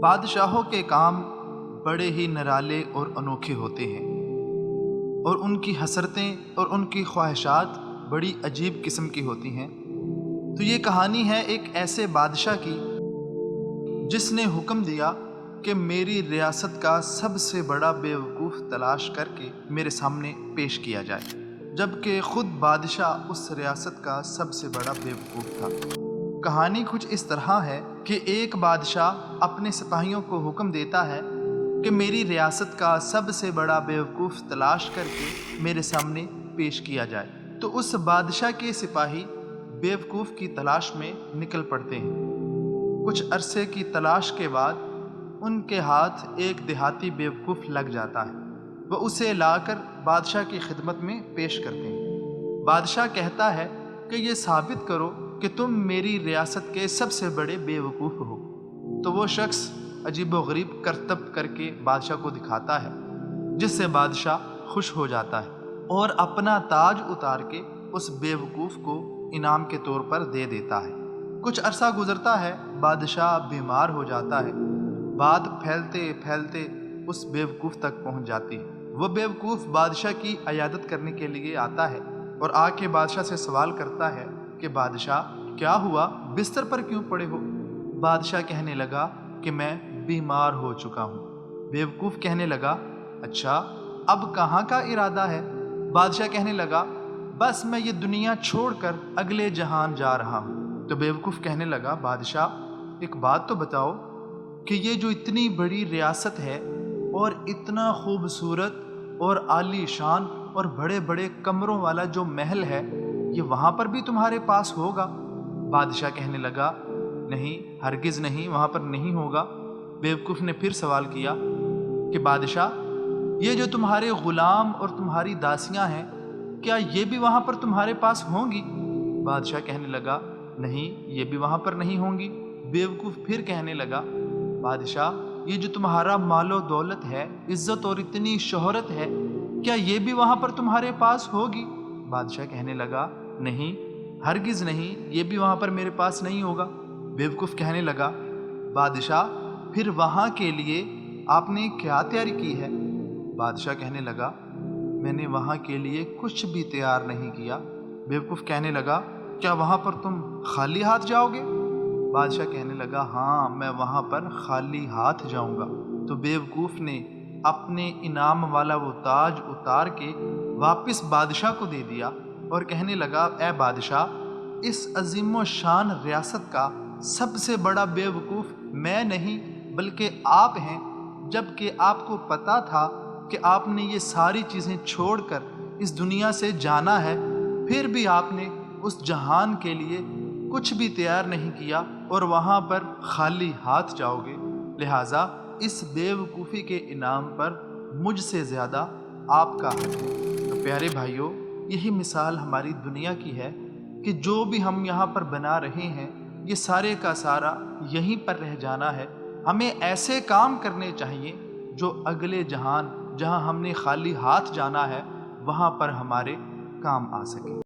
بادشاہوں کے کام بڑے ہی نرالے اور انوکھے ہوتے ہیں، اور ان کی حسرتیں اور ان کی خواہشات بڑی عجیب قسم کی ہوتی ہیں۔ تو یہ کہانی ہے ایک ایسے بادشاہ کی جس نے حکم دیا کہ میری ریاست کا سب سے بڑا بیوقوف تلاش کر کے میرے سامنے پیش کیا جائے، جبکہ خود بادشاہ اس ریاست کا سب سے بڑا بیوقوف تھا۔ کہانی کچھ اس طرح ہے کہ ایک بادشاہ اپنے سپاہیوں کو حکم دیتا ہے کہ میری ریاست کا سب سے بڑا بیوقوف تلاش کر کے میرے سامنے پیش کیا جائے۔ تو اس بادشاہ کے سپاہی بیوقوف کی تلاش میں نکل پڑتے ہیں۔ کچھ عرصے کی تلاش کے بعد ان کے ہاتھ ایک دیہاتی بیوقوف لگ جاتا ہے۔ وہ اسے لا کر بادشاہ کی خدمت میں پیش کرتے ہیں۔ بادشاہ کہتا ہے کہ یہ ثابت کرو کہ تم میری ریاست کے سب سے بڑے بیوقوف ہو۔ تو وہ شخص عجیب و غریب کرتب کر کے بادشاہ کو دکھاتا ہے، جس سے بادشاہ خوش ہو جاتا ہے اور اپنا تاج اتار کے اس بیوقوف کو انعام کے طور پر دے دیتا ہے۔ کچھ عرصہ گزرتا ہے، بادشاہ بیمار ہو جاتا ہے۔ بات پھیلتے پھیلتے اس بیوقوف تک پہنچ جاتی ہے۔ وہ بیوقوف بادشاہ کی عیادت کرنے کے لیے آتا ہے اور آ کے بادشاہ سے سوال کرتا ہے کہ بادشاہ کیا ہوا، بستر پر کیوں پڑے ہو؟ بادشاہ کہنے لگا کہ میں بیمار ہو چکا ہوں۔ بیوقوف کہنے لگا اچھا، اب کہاں کا ارادہ ہے؟ بادشاہ کہنے لگا بس میں یہ دنیا چھوڑ کر اگلے جہان جا رہا ہوں۔ تو بیوقوف کہنے لگا بادشاہ ایک بات تو بتاؤ کہ یہ جو اتنی بڑی ریاست ہے اور اتنا خوبصورت اور عالی شان اور بڑے بڑے کمروں والا جو محل ہے، یہ وہاں پر بھی تمہارے پاس ہوگا؟ بادشاہ کہنے لگا نہیں، ہرگز نہیں، وہاں پر نہیں ہوگا۔ بیوقوف نے پھر سوال کیا کہ بادشاہ یہ جو تمہارے غلام اور تمہاری داسیاں ہیں، کیا یہ بھی وہاں پر تمہارے پاس ہوں گی؟ بادشاہ کہنے لگا نہیں، یہ بھی وہاں پر نہیں ہوں گی۔ بیوقوف پھر کہنے لگا بادشاہ یہ جو تمہارا مال و دولت ہے، عزت اور اتنی شہرت ہے، کیا یہ بھی وہاں پر تمہارے پاس ہوگی؟ بادشاہ کہنے لگا نہیں، ہرگز نہیں، یہ بھی وہاں پر میرے پاس نہیں ہوگا۔ بیوقوف کہنے لگا بادشاہ پھر وہاں کے لیے آپ نے کیا تیاری کی ہے؟ بادشاہ کہنے لگا میں نے وہاں کے لیے کچھ بھی تیار نہیں کیا۔ بیوقوف کہنے لگا کیا وہاں پر تم خالی ہاتھ جاؤ گے؟ بادشاہ کہنے لگا ہاں، میں وہاں پر خالی ہاتھ جاؤں گا۔ تو بیوقوف نے اپنے انعام والا وہ تاج اتار کے واپس بادشاہ کو دے دیا اور کہنے لگا اے بادشاہ، اس عظیم و شان ریاست کا سب سے بڑا بیوقوف میں نہیں بلکہ آپ ہیں، جبکہ آپ کو پتا تھا کہ آپ نے یہ ساری چیزیں چھوڑ کر اس دنیا سے جانا ہے، پھر بھی آپ نے اس جہان کے لیے کچھ بھی تیار نہیں کیا اور وہاں پر خالی ہاتھ جاؤ گے۔ لہٰذا اس بیوقوفی کے انعام پر مجھ سے زیادہ آپ کا حق ہے۔ تو پیارے بھائیوں، یہی مثال ہماری دنیا کی ہے کہ جو بھی ہم یہاں پر بنا رہے ہیں، یہ سارے کا سارا یہیں پر رہ جانا ہے۔ ہمیں ایسے کام کرنے چاہیے جو اگلے جہان، جہاں ہم نے خالی ہاتھ جانا ہے، وہاں پر ہمارے کام آ سکے۔